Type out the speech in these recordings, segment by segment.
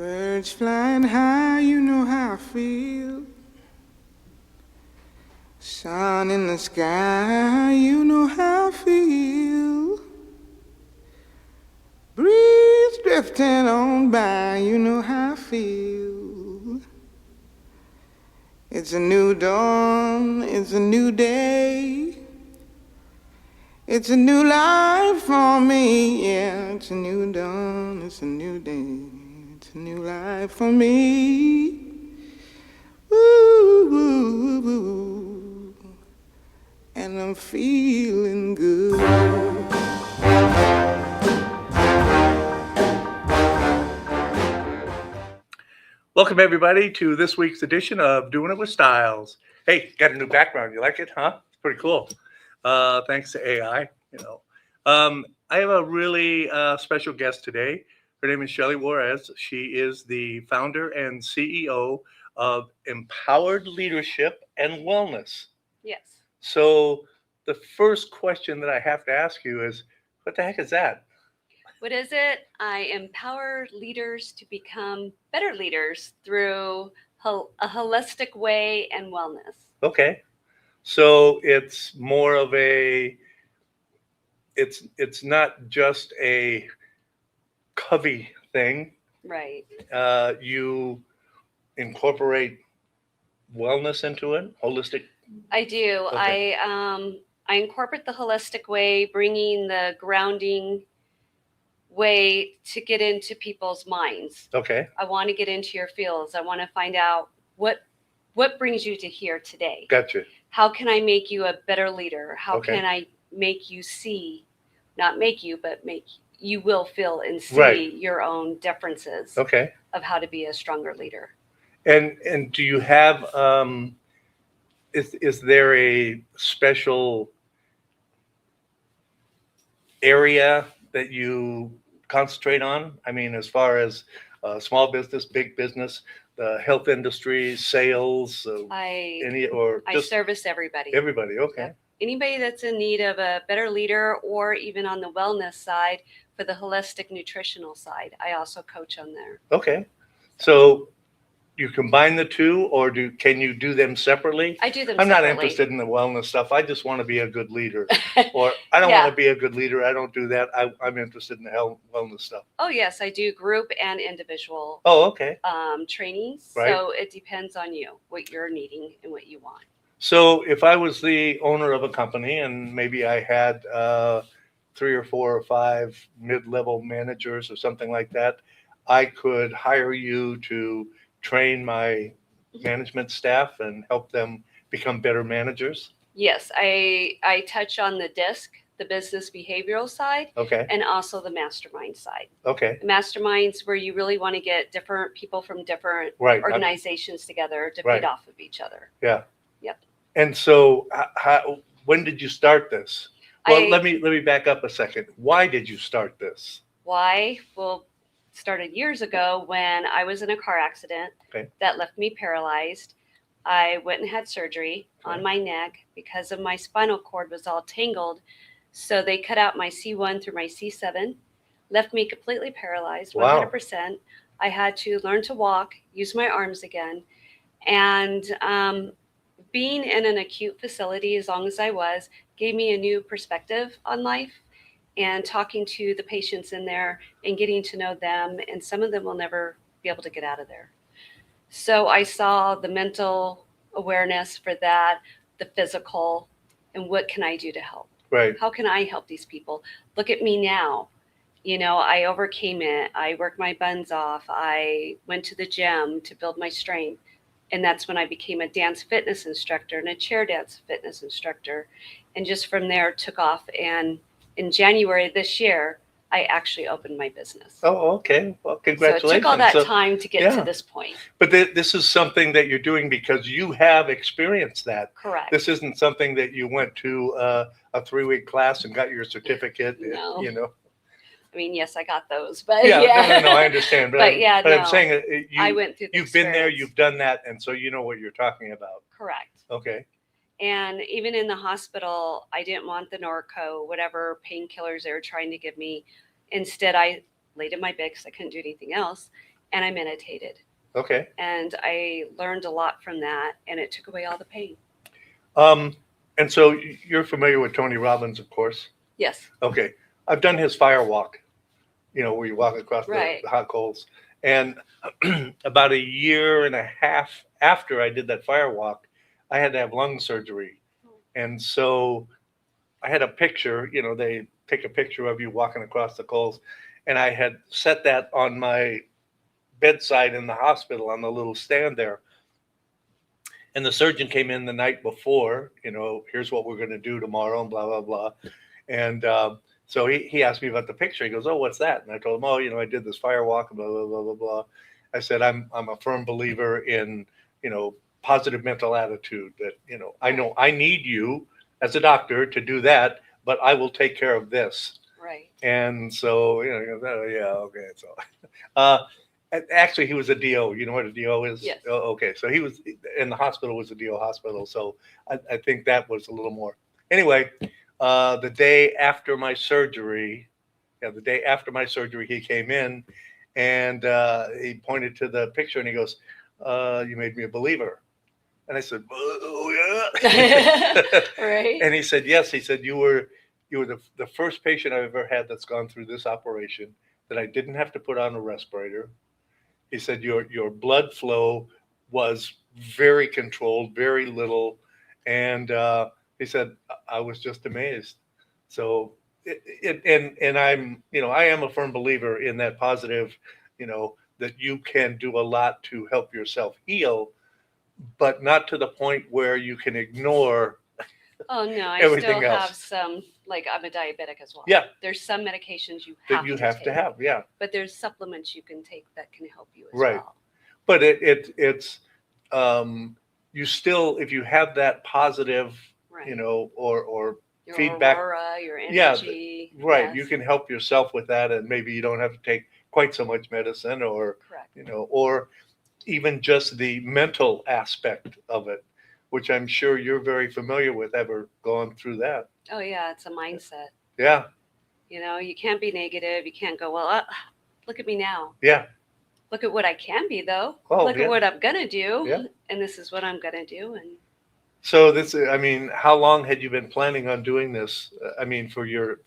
Birds flying high, you know how I feel. Sun in the sky, you know how I feel. Breeze drifting on by, you know how I feel. It's a new dawn, it's a new day. It's a new life for me, yeah. It's a new dawn, it's a new day. It's a new life for me. Woo, woo, woo, woo. And I'm feeling good. Welcome, everybody, to this week's edition of Doing It with Stiles. Hey, got a new background. You like it, huh? It's pretty cool. Thanks to AI, I have a really special guest today. Her name is Shelly Juarez. She is the founder and CEO of Empowered Leadership and Wellness. Yes. So the first question that I have to ask you is, what the heck is that? What is it? I empower leaders to become better leaders through a holistic way and wellness. Okay. So it's more of a, it's not just a Covey thing. Right. You incorporate wellness into it, holistic. I do. Okay. I incorporate the holistic way, bringing the grounding way to get into people's minds. Okay. I want to get into your fields. I want to find out what brings you to here today. Gotcha. How can I make you a better leader? How Okay. can I make you see, not make you, but make you will feel and see Right. your own differences Okay. of how to be a stronger leader. And do you have is there a special area that you concentrate on? I mean, as far as small business, big business, the health industry, sales, I just service everybody. everybody. Okay. Yep. Anybody that's in need of a better leader, or even on the wellness side for the holistic nutritional side, I also coach on there. Okay. So you combine the two, or can you do them separately? I do them I'm not separately. interested in the wellness stuff. I just want to be a good leader. Or I don't want to be a good leader. I don't do that. I'm interested in the wellness stuff. Oh, yes, I do group and individual Oh, okay. trainings. Right. So it depends on you, what you're needing and what you want. So if I was the owner of a company and maybe I had 3 or 4 or 5 mid-level managers or something like that, I could hire you to train my management staff and help them become better managers. Yes, I touch on the DISC, the business behavioral side, Okay. and also the mastermind side. Okay. The masterminds where you really want to get different people from different Right. organizations together to Right. feed off of each other. Yeah. Yep. And so, when did you start this? Well, let me back up a second. Why did you start this? Why? Well, started years ago when I was in a car accident that left me paralyzed. I went and had surgery on my neck because of my spinal cord was all tangled. So they cut out my C1 through my C7, left me completely paralyzed, 100%. Wow. I had to learn to walk, use my arms again. And being in an acute facility as long as I was gave me a new perspective on life, and talking to the patients in there and getting to know them. And some of them will never be able to get out of there. So I saw the mental awareness for that, the physical, and what can I do to help? Right. How can I help these people? Look at me now. You know, I overcame it. I worked my buns off. I went to the gym to build my strength. And that's when I became a dance fitness instructor and a chair dance fitness instructor. And just from there took off. And in January this year, I actually opened my business. Oh, okay. Well, congratulations. So it took all that time to get to this point. But this is something that you're doing because you have experienced that. Correct. This isn't something that you went to a 3-week class and got your certificate. No. You know. I mean, yes, I got those, but No, I understand. But I'm saying I went through. You've been there, you've done that, and so you know what you're talking about. Correct. Okay. And even in the hospital, I didn't want the Norco, whatever painkillers they were trying to give me. Instead, I laid in my bed because I couldn't do anything else, and I meditated. Okay. And I learned a lot from that, and it took away all the pain. And so you're familiar with Tony Robbins, of course. Yes. Okay. I've done his fire walk, where you walk across Right. the hot coals. And about a year and a half after I did that fire walk, I had to have lung surgery. And so I had a picture, they take a picture of you walking across the coals. And I had set that on my bedside in the hospital on the little stand there. And the surgeon came in the night before, here's what we're going to do tomorrow and blah, blah, blah. And so he asked me about the picture. He goes, oh, what's that? And I told him, oh, I did this fire walk and blah, blah, blah, blah, blah. I said, I'm a firm believer in, positive mental attitude that, I know I need you as a doctor to do that, but I will take care of this. Right. And so, he goes, oh, yeah, okay. So, actually, he was a DO. You know what a DO is? Yes. Oh, okay. So he was in the hospital, was a DO hospital. So I think that was a little more. Anyway, the day after my surgery, he came in and he pointed to the picture and he goes, you made me a believer. And I said, oh, yeah. Right. And he said, yes. He said, you were the first patient I've ever had that's gone through this operation that I didn't have to put on a respirator. He said, your blood flow was very controlled, very little. And he said, I was just amazed. So, and I'm, I am a firm believer in that positive, that you can do a lot to help yourself heal, but not to the point where you can ignore. Oh, no, I everything still else. have some, like I'm a diabetic as well. Yeah. There's some medications you That have you to have take, to have, yeah. but there's supplements you can take that can help you as Right. well. But it's you still, if you have that positive, Right. or Your feedback, aura, your Yeah, energy. right. Yes. You can help yourself with that, and maybe you don't have to take quite so much medicine, or Correct. or even just the mental aspect of it, which I'm sure you're very familiar with, ever gone through that. Oh, yeah, it's a mindset. Yeah, You can't be negative. You can't go, well, look at me now. yeah. Look at what I can be, though. Oh, Look yeah. at what I'm going to do. Yeah. And this is what I'm going to do. And So how long had you been planning on doing this? For your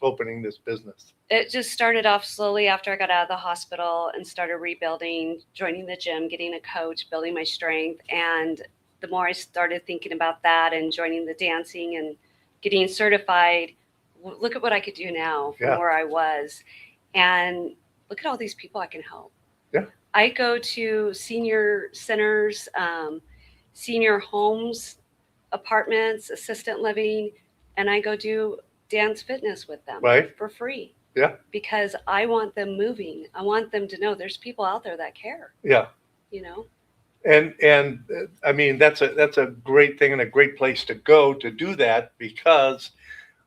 opening this business? it just started off slowly after I got out of the hospital and started rebuilding, joining the gym, getting a coach, building my strength. And the more I started thinking about that and joining the dancing and getting certified, look at what I could do now from Yeah. where I was. And look at all these people I can help. Yeah. I go to senior centers, senior homes, apartments, assistant living, and I go do dance fitness with them Right. for free. Yeah. Because I want them moving. I want them to know there's people out there that care. Yeah. And that's a great thing and a great place to go to do that, because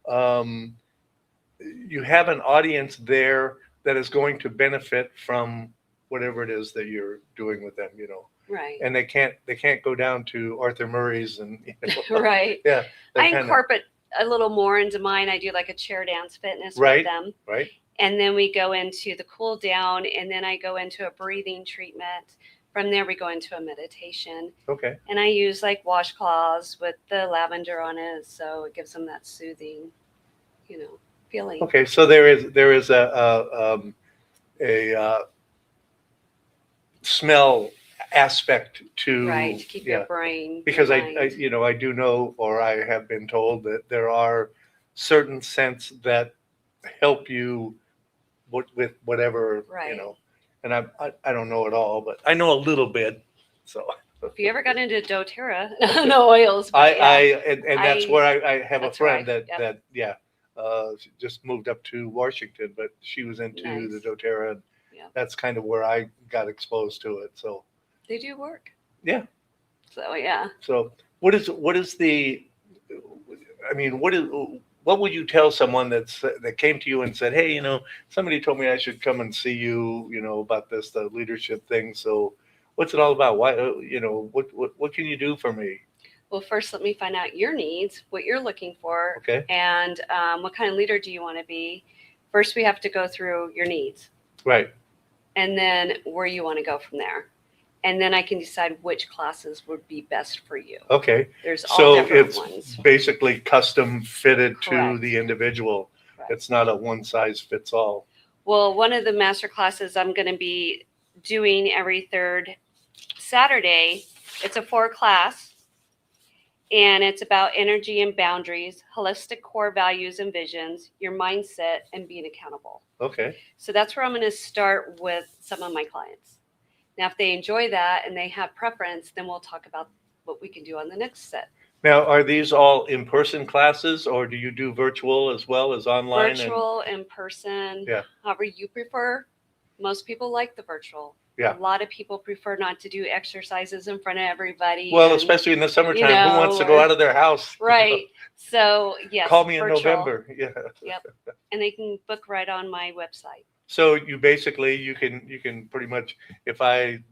you have an audience there that is going to benefit from whatever it is that you're doing with them, Right. and they can't go down to Arthur Murray's and Right. Yeah. I incorporate a little more into mine. I do like a chair dance fitness Right. with them. Right. And then we go into the cool down, and then I go into a breathing treatment. From there, we go into a meditation. Okay. And I use like washcloths with the lavender on it, so it gives them that soothing, feeling. Okay. So there is a smell aspect to, Right, to keep your brain. because your I mind. I do know, or I have been told, that there are certain scents that help you with whatever, Right. and I don't know it all, but I know a little bit. So If you ever got into doTERRA, no oils. But and that's where I have a that's friend right, that she just moved up to Washington, but she was into Nice. the doTERRA, and Yeah. that's kind of where I got exposed to it. So they do work. Yeah. So yeah. So what is the, what would you tell someone that came to you and said, hey, somebody told me I should come and see you, about the leadership thing. So what's it all about? Why, what can you do for me? Well, first, let me find out your needs, what you're looking for, Okay. and what kind of leader do you want to be. First, we have to go through your needs. Right. and then where you want to go from there. And then I can decide which classes would be best for you. Okay. There's all So different it's ones. basically custom fitted to Correct. the individual. Correct. It's not a one size fits all. Well, one of the master classes I'm going to be doing every third Saturday, it's a 4 class, and it's about energy and boundaries, holistic core values and visions, your mindset, and being accountable. Okay. So that's where I'm going to start with some of my clients. Now, if they enjoy that and they have preference, then we'll talk about what we can do on the next set. Now, are these all in-person classes, or do you do virtual as well as online? Virtual, in person, Yeah. however you prefer. Most people like the virtual. Yeah. A lot of people prefer not to do exercises in front of everybody. Well, and, especially in the summertime, who wants to go out of their house? Right. So, yes. Call me in virtual. November. Yeah. Yep. And they can book right on my website. So you basically, you can pretty much, if I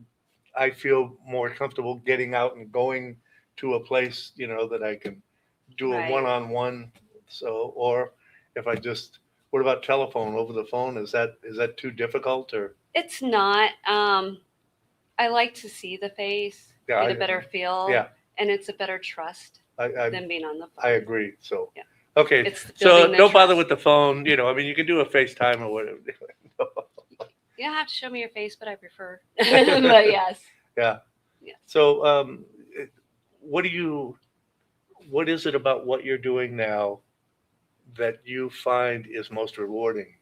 feel more comfortable getting out and going to a place, that I can do a Right. one-on-one. So, or if I just, what about telephone, over the phone? Is that too difficult, or? It's not. I like to see the face, Yeah, get a better feel. Yeah. And it's a better trust I than being on the phone. I agree. So, Yeah. Okay. It's So building the don't bother trust. with the phone. I mean, you can do a FaceTime or whatever. You don't have to show me your face, but I prefer. But yes. Yeah. Yes. So, what is it about what you're doing now that you find is most rewarding?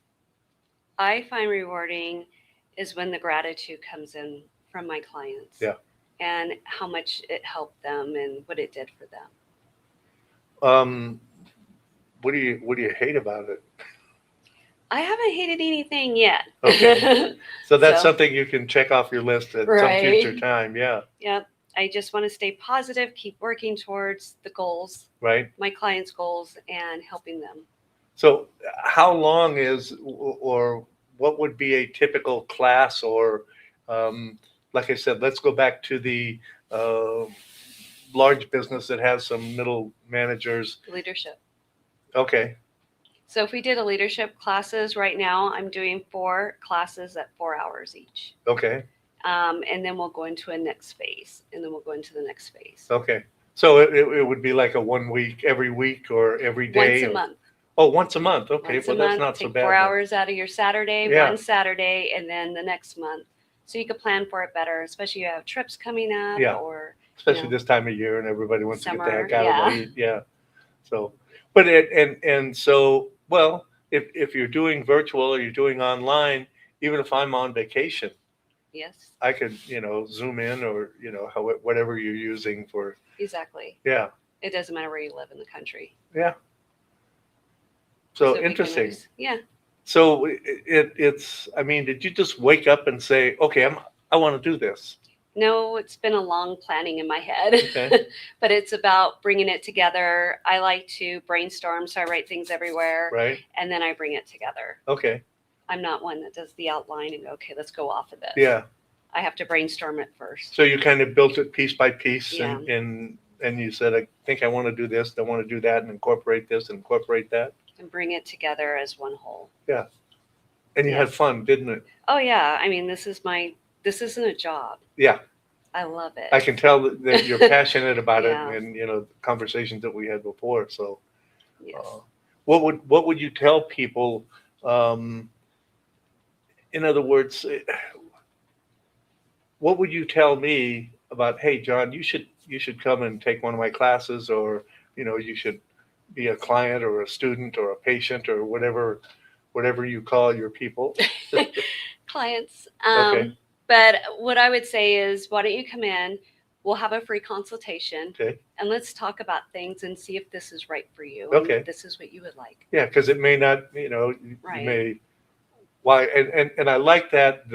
I find rewarding is when the gratitude comes in from my clients. Yeah. And how much it helped them and what it did for them. What do you hate about it? I haven't hated anything yet. Okay. So that's So- something you can check off your list at some Right. future time. Yeah. Yep. I just want to stay positive, keep working towards the goals, Right. my clients' goals, and helping them. So how long or what would be a typical class, or like I said, let's go back to the large business that has some middle managers. Leadership. Okay. So if we did a leadership classes right now, I'm doing 4 classes at 4 hours each. Okay. And then we'll go into a next phase, and then we'll go into the next phase. Okay. So it would be like a 1 week, every week, or every day? Once a month. Oh, once a month. Okay. Once Well, a that's month, not so take bad. 4 then. hours out of your Saturday, Yeah. one Saturday, and then the next month. So you can plan for it better, especially if you have trips coming up. Yeah. Or Especially this time of year, and everybody wants to get the Summer, heck out yeah. of the heat. Yeah. So, but so, well, if you're doing virtual or you're doing online, even if I'm on vacation, yes, I could, zoom in, or, whatever you're using for. exactly. Yeah. It doesn't matter where you live in the country. Yeah. So we can interesting. Yeah. So it's, I mean, did you just wake up and say, okay, I want to do this? No, it's been a long planning in my head, Okay. but it's about bringing it together. I like to brainstorm, so I write things everywhere, Right. and then I bring it together. Okay. I'm not one that does the outline and go, okay, let's go off of this. Yeah. I have to brainstorm it first. So you kind of built it piece by piece, Yeah. and you said, I think I want to do this, I want to do that, and incorporate this and incorporate that. And bring it together as one whole. Yeah. And you had Yes. fun, didn't it? Oh yeah. I mean, this isn't a job. Yeah. I love it. I can tell that you're passionate about Yeah. it, and the conversations that we had before. So, Yes. what would you tell people? In other words, what would you tell me about? Hey, John, you should come and take one of my classes, or you should be a client or a student or a patient or whatever you call your people. Clients. Okay. But what I would say is, why don't you come in? We'll have a free consultation, Okay. and let's talk about things and see if this is right for you. Okay. And if this is what you would like. Yeah, because it may not, you Right. may. Why? And I like that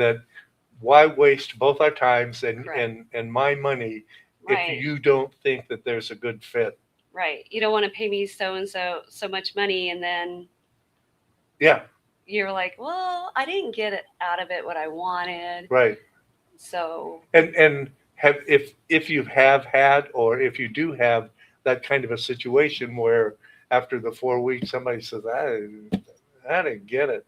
why waste both our times Correct. and my money Right. if you don't think that there's a good fit. Right. You don't want to pay me so much money, and then Yeah. you're like, well, I didn't get it out of it what I wanted. Right. So And if you have had, or if you do have that kind of a situation where after the 4 weeks somebody says, I didn't get it.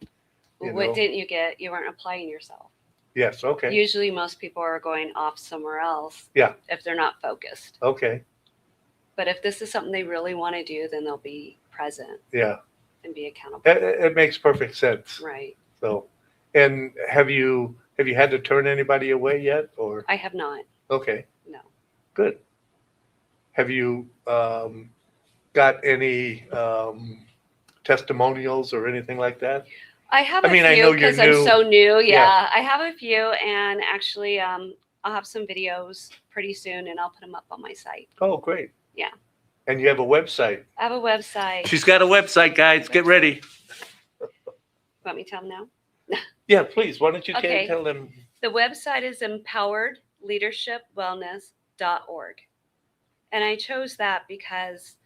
what didn't you get? You weren't applying yourself. Yes. Okay. Usually most people are going off somewhere else. Yeah. If they're not focused. Okay. But if this is something they really want to do, then they'll be present. Yeah. And be accountable. It makes perfect sense. Right. So, and have you had to turn anybody away yet, or? I have not. Okay. No. Good. Have you got any testimonials or anything like that? I have I mean, I few know you're because I'm new. so new. Yeah. Yeah, I have a few, and actually, I'll have some videos pretty soon, and I'll put them up on my site. Oh, great. Yeah. And you have a website. I have a website. She's got a website, guys. Get ready. Want me to tell them now? Yeah, please. Why don't you Okay. tell them? The website is empoweredleadershipwellness.org. And I chose that because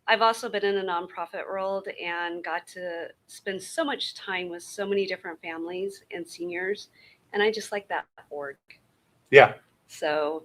I've also been in the nonprofit world and got to spend so much time with so many different families and seniors. And I just like that org. Yeah. So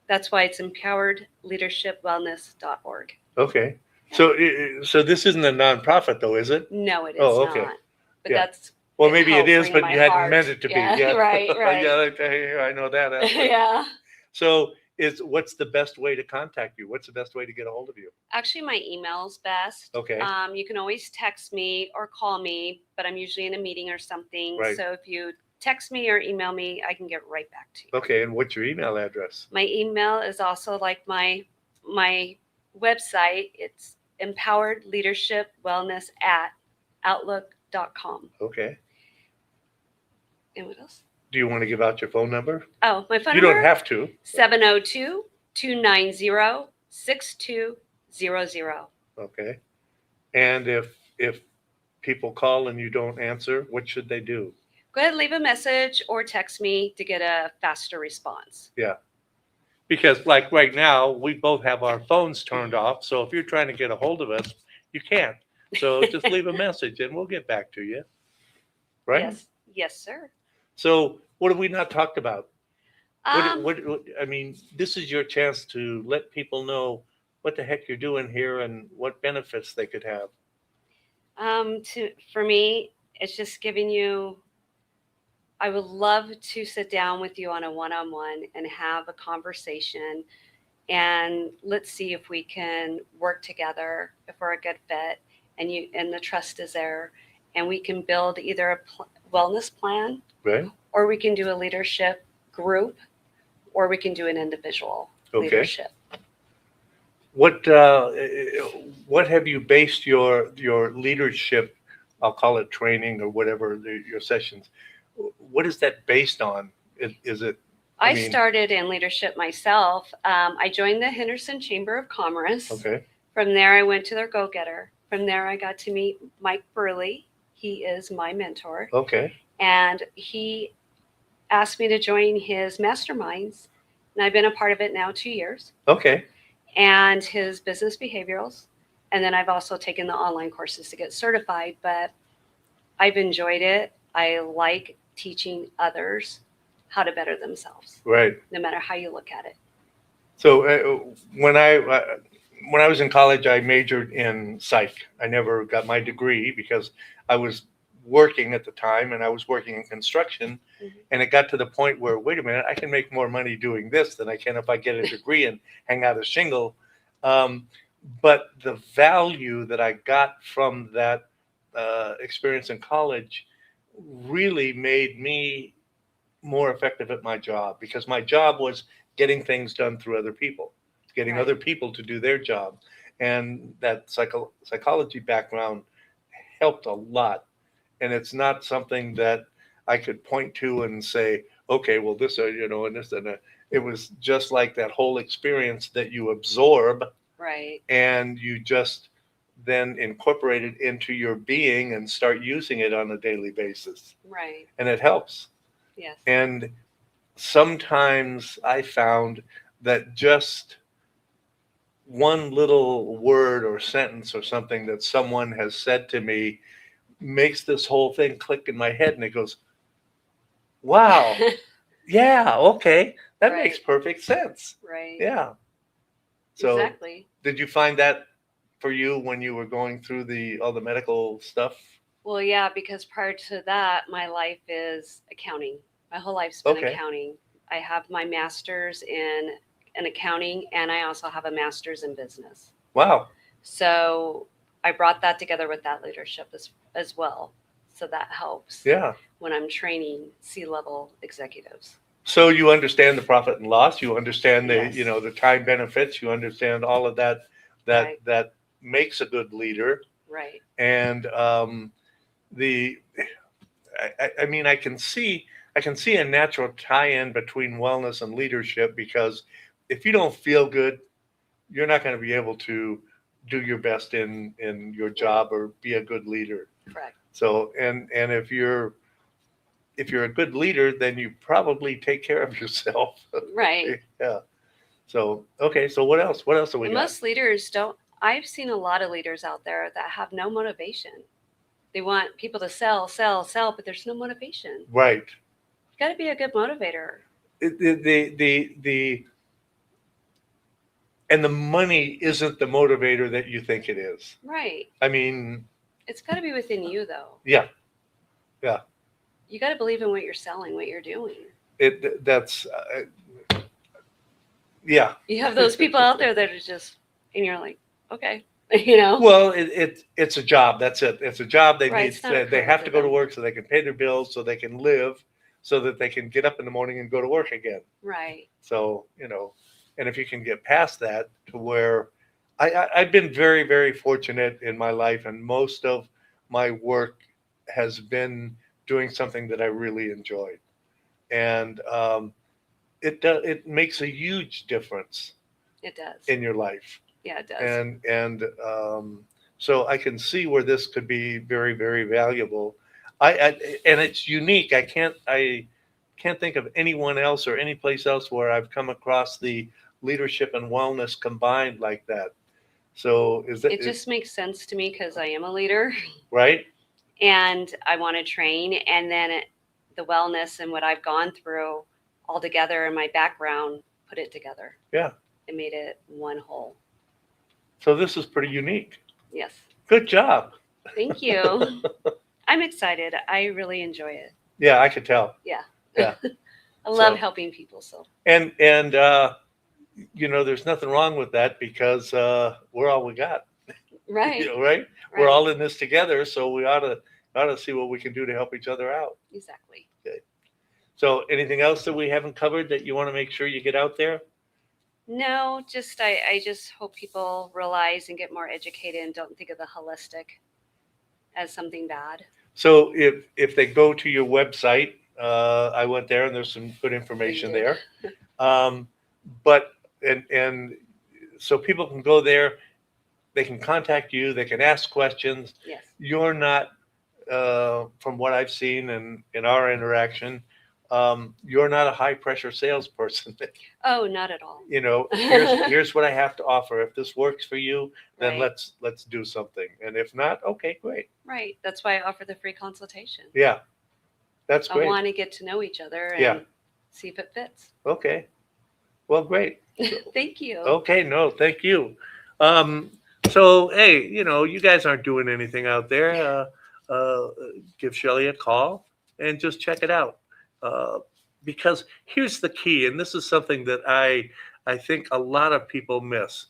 that's why it's empoweredleadershipwellness.org. Okay. So this isn't a nonprofit, though, is it? No, it is okay. not. But Yeah. that's Well, maybe it is, helped but bring you my hadn't heart. meant it to Yeah, be. Yeah. right. Yeah, I know that. Yeah. So what's the best way to contact you? What's the best way to get a hold of you? Actually, my email's best. Okay. You can always text me or call me, but I'm usually in a meeting or something. Right. So if you text me or email me, I can get right back to you. Okay. And what's your email address? My email is also like my website. It's empoweredleadershipwellness@outlook.com. Okay. And what else? Do you want to give out your phone number? Oh, my phone You number? don't have to. 702-290-6200. Okay. And if people call and you don't answer, what should they do? Go ahead and leave a message or text me to get a faster response. Yeah. Because like right now, we both have our phones turned off. So if you're trying to get a hold of us, you can't. So just leave a message and we'll get back to you. Right? Yes. Yes, sir. So what have we not talked about? Um, I mean, this is your chance to let people know what the heck you're doing here and what benefits they could have. for me, it's just giving you, I would love to sit down with you on a one-on-one and have a conversation, and let's see if we can work together, if we're a good fit, and the trust is there, and we can build either a wellness plan, Right? or we can do a leadership group, or we can do an individual leadership. What have you based your leadership, I'll call it training or whatever, your sessions, what is that based on? Is it? I started in leadership myself. I joined the Henderson Chamber of Commerce. Okay. From there, I went to their Go-Getter. From there, I got to meet Mike Burley. He is my mentor. Okay. And he asked me to join his masterminds. And I've been a part of it now 2 years. Okay. And his business behaviorals. And then I've also taken the online courses to get certified. But I've enjoyed it. I like teaching others how to better themselves. Right. No matter how you look at it. So when I was in college, I majored in psych. I never got my degree because I was working at the time and I was working in construction. Mm-hmm. And it got to the point where, wait a minute, I can make more money doing this than I can if I get a degree and hang out a shingle. But the value that I got from that experience in college really made me more effective at my job, because my job was getting things done through other people, getting Right. other people to do their job. And that psychology background helped a lot. And it's not something that I could point to and say, okay, well, this, and this, and it was just like that whole experience that you absorb. Right. And you just then incorporate it into your being and start using it on a daily basis. Right. And it helps. Yes. And sometimes I found that just one little word or sentence or something that someone has said to me makes this whole thing click in my head, and it goes, wow, yeah, okay, that Right. makes perfect sense. Right. Yeah. So exactly. Did you find that for you when you were going through all the medical stuff? Well, yeah, because prior to that, my life is accounting. My whole life's been Okay. accounting. I have my master's in accounting, and I also have a master's in business. Wow. So I brought that together with that leadership as well. So that helps Yeah. when I'm training C-level executives. So you understand the profit and loss. You understand the Yes. the time benefits. You understand all of that Right. that makes a good leader. Right. And the I mean I can see a natural tie-in between wellness and leadership, because if you don't feel good, you're not going to be able to do your best in your job or be a good leader. Correct. So and if you're a good leader, then you probably take care of yourself. Right. Yeah. So okay. So what else? What else do we And got? most leaders don't. I've seen a lot of leaders out there that have no motivation. They want people to sell, sell, sell, but there's no motivation. Right. You got to be a good motivator. The and the money isn't the motivator that you think it is. Right. I mean, It's got to be within you, though. yeah. You got to believe in what you're selling, what you're doing. That's yeah. You have those people out there that are just, and you're like, okay, you know. Well, it's a job. That's it. It's a job. They Right, need. it's not a They career have for to go to them. work so they can pay their bills, so they can live, so that they can get up in the morning and go to work again. Right. So and if you can get past that to where I've been very, very fortunate in my life, and most of my work has been doing something that I really enjoyed, and it makes a huge difference It does. in your life. Yeah, it does. And so I can see where this could be very, very valuable. And it's unique. I can't think of anyone else or any place else where I've come across the leadership and wellness combined like that. So It just makes sense to me because I am a leader right? and I want to train, and then the wellness and what I've gone through all together in my background, put it together. Yeah. It made it one whole. So this is pretty unique. Yes. Good job. Thank you. I'm excited. I really enjoy it. Yeah, I could tell. Yeah. Yeah. I love So- helping people. So And there's nothing wrong with that, because we're all we got. right. Right? We're Right. all in this together, so we ought to see what we can do to help each other out. Exactly. So anything else that we haven't covered that you want to make sure you get out there? No, just I just hope people realize and get more educated and don't think of the holistic as something bad. So if they go to your website, I went there and there's some good information You there. But and so people can go there, they can contact you, they can ask questions. Yes. You're not, from what I've seen in our interaction, you're not a high pressure salesperson. Oh, not at all. Here's what I have to offer. If this works for you, then Right. let's do something. And if not, okay, great. Right. That's why I offer the free consultation. Yeah, that's I great. want to get to know each other and Yeah. see if it fits. Okay, well, great. Thank you. Okay, no, thank you. So hey, you guys aren't doing anything out there. Give Shelly a call and just check it out. Because here's the key, and this is something that I think a lot of people miss.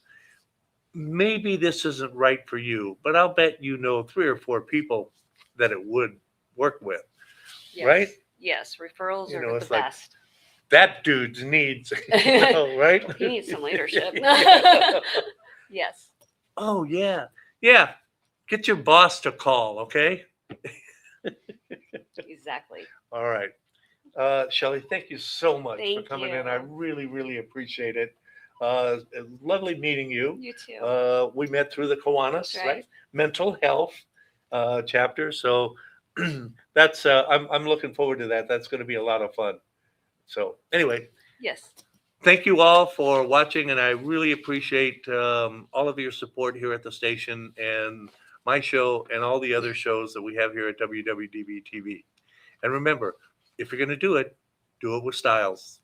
Maybe this isn't right for you, but I'll bet 3 or 4 people that it would work with. Yes. Right? Yes. Referrals are the it's like, best. that dude's needs, right? He needs some leadership. Yeah. Yes. Oh yeah, yeah. Get your boss to call, okay? Exactly. All right. Shelly, thank you so much for Thank coming in. you. I really, really appreciate it. Lovely meeting you. You too. We met through the Kiwanis, That's right? right. Mental health chapter. So that's I'm looking forward to that. That's going to be a lot of fun. So anyway, Yes. thank you all for watching, and I really appreciate all of your support here at the station and my show and all the other shows that we have here at WWDBTV. And remember, if you're going to do it with Stiles.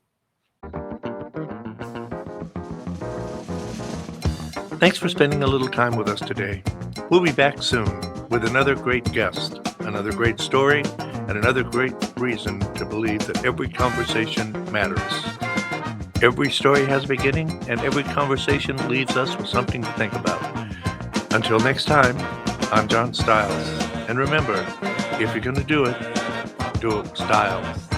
Thanks for spending a little time with us today. We'll be back soon with another great guest, another great story, and another great reason to believe that every conversation matters. Every story has a beginning, and every conversation leaves us with something to think about. Until next time, I'm John Stiles. And remember, if you're going to do it with Stiles.